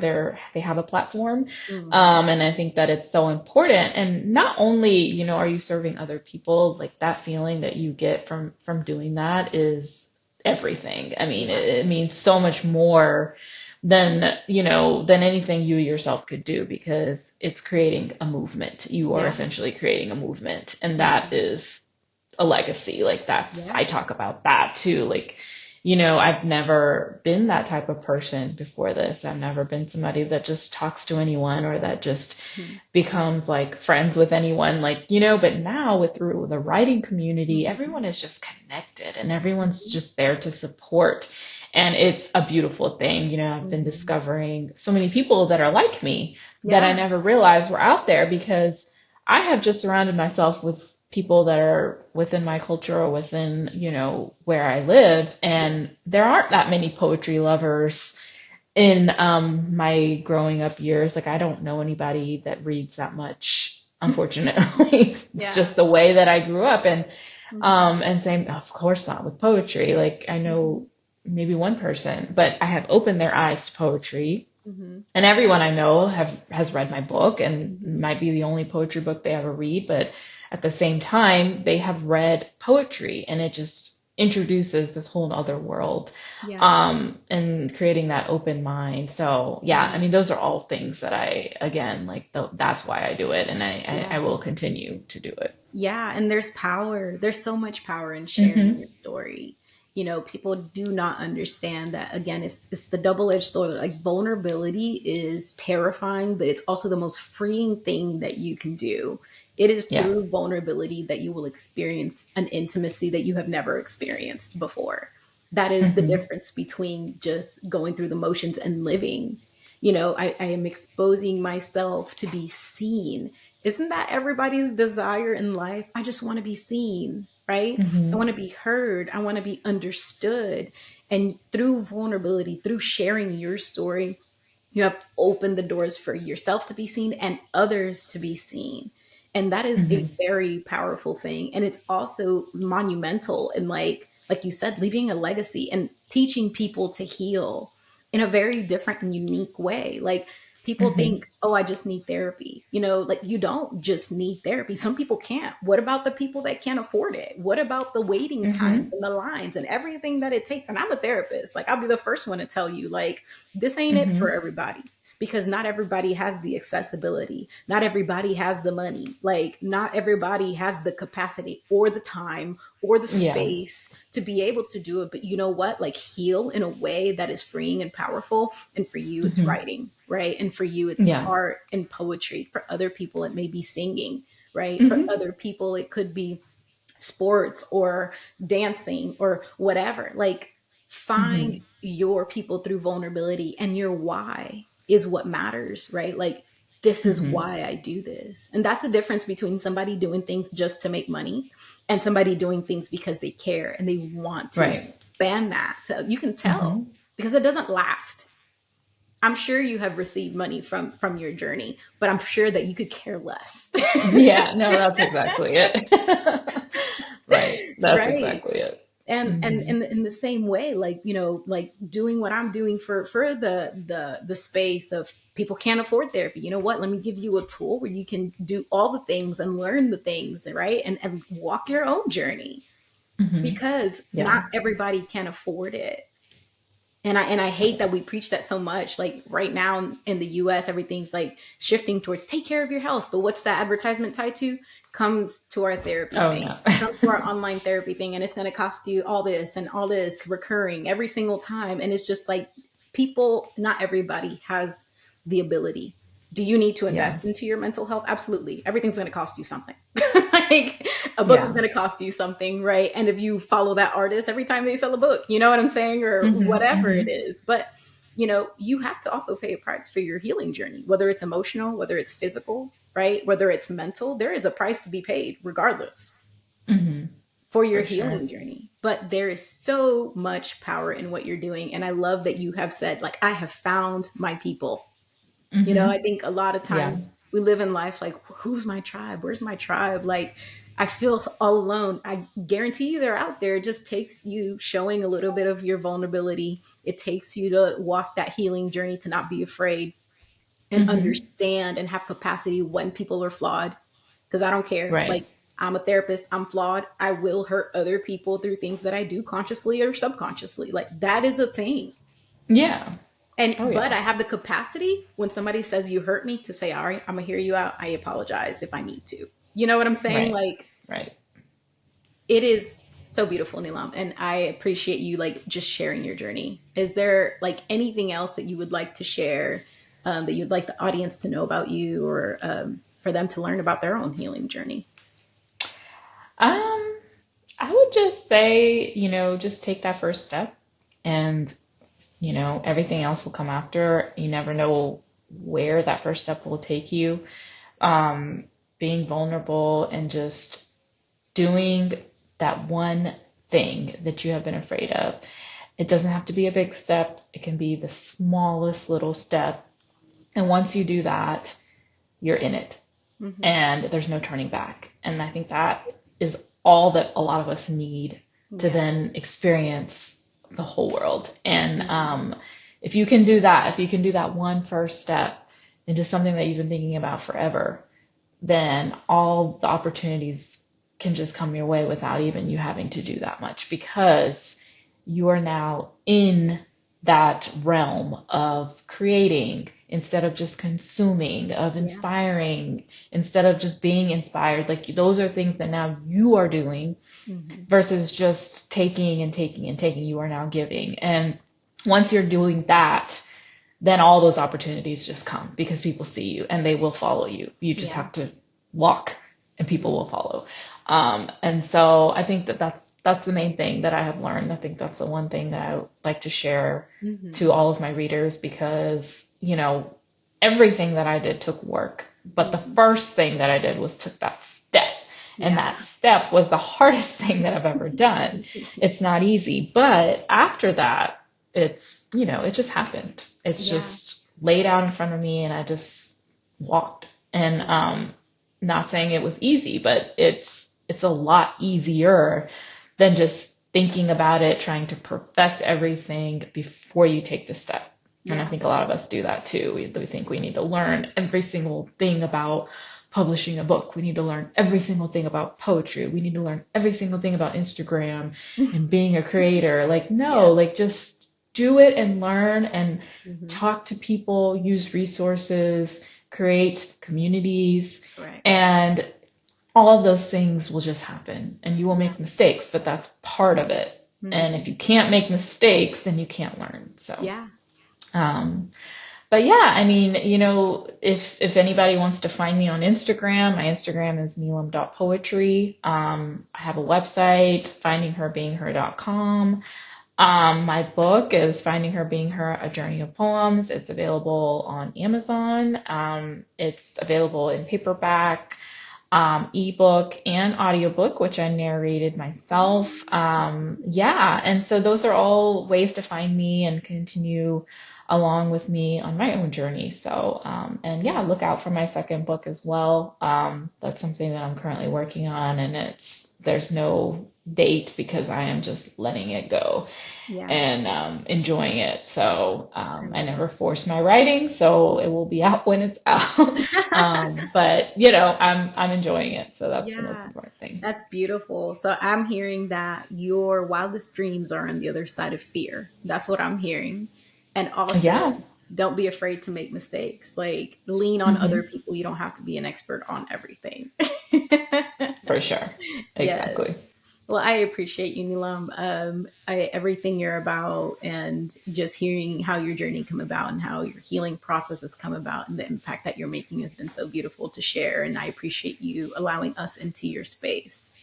they have a platform. And I think that it's so important. And not only, are you serving other people, like that feeling that you get from doing that is everything. I mean, it means so much more than anything you yourself could do, because it's creating a movement. You are essentially creating a movement, and that is a legacy. Like I talk about that too. Like, I've never been that type of person before this. I've never been somebody that just talks to anyone or that just becomes like friends with anyone, but now through the writing community, everyone is just connected and everyone's just there to support. And it's a beautiful thing. I've been discovering so many people that are like me that I never realized were out there, because I have just surrounded myself with people that are within my culture or within, where I live. And there aren't that many poetry lovers in my growing up years. Like I don't know anybody that reads that much, unfortunately. It's just the way that I grew up. And same, of course not with poetry. Like I know maybe one person, but I have opened their eyes to poetry. And everyone I know has read my book, and might be the only poetry book they ever read. But at the same time, they have read poetry, and it just introduces this whole other world, and creating that open mind. So I mean, those are all things that that's why I do it. And I will continue to do it. Yeah. And there's power. There's so much power in sharing your story. People do not understand that. Again, it's the double-edged sword. Like vulnerability is terrifying, but it's also the most freeing thing that you can do. It is through vulnerability that you will experience an intimacy that you have never experienced before. That is the difference between just going through the motions and living. I am exposing myself to be seen. Isn't that everybody's desire in life? I just want to be seen. Right? I want to be heard. I want to be understood. And through vulnerability, through sharing your story, you have opened the doors for yourself to be seen and others to be seen. And that is a very powerful thing. And it's also monumental. And like you said, leaving a legacy and teaching people to heal in a very different and unique way. Like people think, oh, I just need therapy. Like you don't just need therapy. Some people can't. What about the people that can't afford it? What about the waiting times and the lines and everything that it takes? And I'm a therapist. Like I'll be the first one to tell you, like, this ain't it for everybody, because not everybody has the accessibility. Not everybody has the money. Like not everybody has the capacity or the time or the space to be able to do it. But you know what? Like heal in a way that is freeing and powerful. And for you, it's writing, right? And for you, it's art and poetry. For other people, it may be singing, right? For other people, it could be sports or dancing or whatever. Like find your people through vulnerability, and your why is what matters, right? Like this is why I do this. And that's the difference between somebody doing things just to make money and somebody doing things because they care and they want to expand that. So you can tell because it doesn't last. I'm sure you have received money from your journey, but I'm sure that you could care less. No, that's exactly it. Right. That's exactly it. And in the same way, like, like doing what I'm doing for the space of people can't afford therapy. You know what? Let me give you a tool where you can do all the things and learn the things, right? And walk your own journey, because not everybody can afford it. And I hate that we preach that so much. Like right now in the US, everything's like shifting towards take care of your health. But what's that advertisement tied to? Comes to our therapy thing. Comes to our online therapy thing. And it's going to cost you all this and all this recurring every single time. And it's just like people, not everybody has the ability. Do you need to invest into your mental health? Absolutely. Everything's going to cost you something. Like a book is going to cost you something, right? And if you follow that artist every time they sell a book, you know what I'm saying? Or whatever it is. But, you have to also pay a price for your healing journey, whether it's emotional, whether it's physical, right? Whether it's mental, there is a price to be paid regardless for your healing journey. But there is so much power in what you're doing. And I love that you have said, like, I have found my people. I think a lot of times we live in life like, who's my tribe? Where's my tribe? Like, I feel all alone. I guarantee you they're out there. It just takes you showing a little bit of your vulnerability. It takes you to walk that healing journey, to not be afraid and Hmm. understand and have capacity when people are flawed. Because I don't care. Right. Like, I'm a therapist, I'm flawed. I will hurt other people through things that I do consciously or subconsciously. Like, that is a thing. Yeah. And Oh but yeah. I have the capacity when somebody says you hurt me to say, all right, I'm gonna hear you out. I apologize if I need to. You know what I'm saying? Right. Like, Right. it is so beautiful, Nilam, and I appreciate you like just sharing your journey. Is there like anything else that you would like to share, that you'd like the audience to know about you, or for them to learn about their own healing journey? Um, I would just say, just take that first step and, everything else will come after. You never know where that first step will take you. Um, Being vulnerable and just doing that one thing that you have been afraid of. It doesn't have to be a big step. It can be the smallest little step. And once you do that, you're in it Hmm. and there's no turning back. And I think that is all that a lot of us need to Yeah. then experience the whole world. And Hmm. if you can do that, if you can do that one first step into something that you've been thinking about forever, then all the opportunities can just come your way without even you having to do that much because you are now in that realm of creating instead of just consuming, of Yeah. inspiring instead of just being inspired. Like those are things that now you are doing Hmm. versus just taking and taking and taking. You are now giving. And once you're doing that, then all those opportunities just come because people see you and they will follow you. You just Yeah. have to walk and people will follow. And so I think that that's the main thing that I have learned. I think that's the one thing that I would like to share Hmm. to all of my readers because, everything that I did took work, but the Hmm. first thing that I did was took that step. And Yeah. that step was the hardest thing that I've ever done. It's not easy, but after that, it just happened. It's Yeah. just laid out in front of me and I just walked. And not saying it was easy, but it's a lot easier than just thinking about it, trying to perfect everything before you take the step. And I Yeah. think a lot of us do that too. We think we need to learn every single thing about publishing a book. We need to learn every single thing about poetry. We need to learn every single thing about Instagram and being a creator. Like, no, Yeah. like just do it and learn and Hmm. talk to people, use resources, create communities, Correct. and all of those things will just happen. And you will Yeah. make mistakes, but that's part of it. And Hmm. if you can't make mistakes, then you can't learn. So, Yeah. um, but yeah, I mean, if anybody wants to find me on Instagram, my Instagram is nilam.poetry. I have a website, findingherbeingher.com. My book is Finding Her Being Her, A Journey of Poems. It's available on Amazon. It's available in paperback, ebook, and audiobook, which I narrated myself. Yeah, and so those are all ways to find me and continue along with me on my own journey. So, and yeah, Yeah. look out for my second book as well. That's something that I'm currently working on, and there's no date because I am just letting it go Yeah. and enjoying it. So I I love never force my writing, so it will be out when it's out. it. But I'm enjoying it, so that's the most Yeah, important thing. that's beautiful. So I'm hearing that your wildest dreams are on the other side of fear. That's what I'm hearing. And also, Yeah. don't be afraid to make mistakes. Like, lean on other Hmm. people. You don't have to be an expert on everything. For sure. Exactly. Yes. Well, I appreciate you, Nilam. Everything you're about, and just hearing how your journey come about and how your healing process has come about, and the impact that you're making has been so beautiful to share. And I appreciate you allowing us into your space.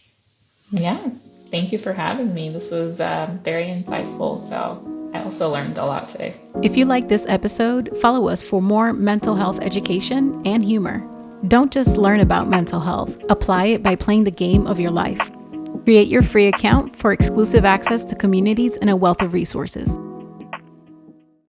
Yeah. Thank you for having me. This was very insightful. So I also learned a lot today. If you like this episode, follow us for more mental health education and humor. Don't just learn about mental health, apply it by playing the game of your life. Create your free account for exclusive access to communities and a wealth of resources.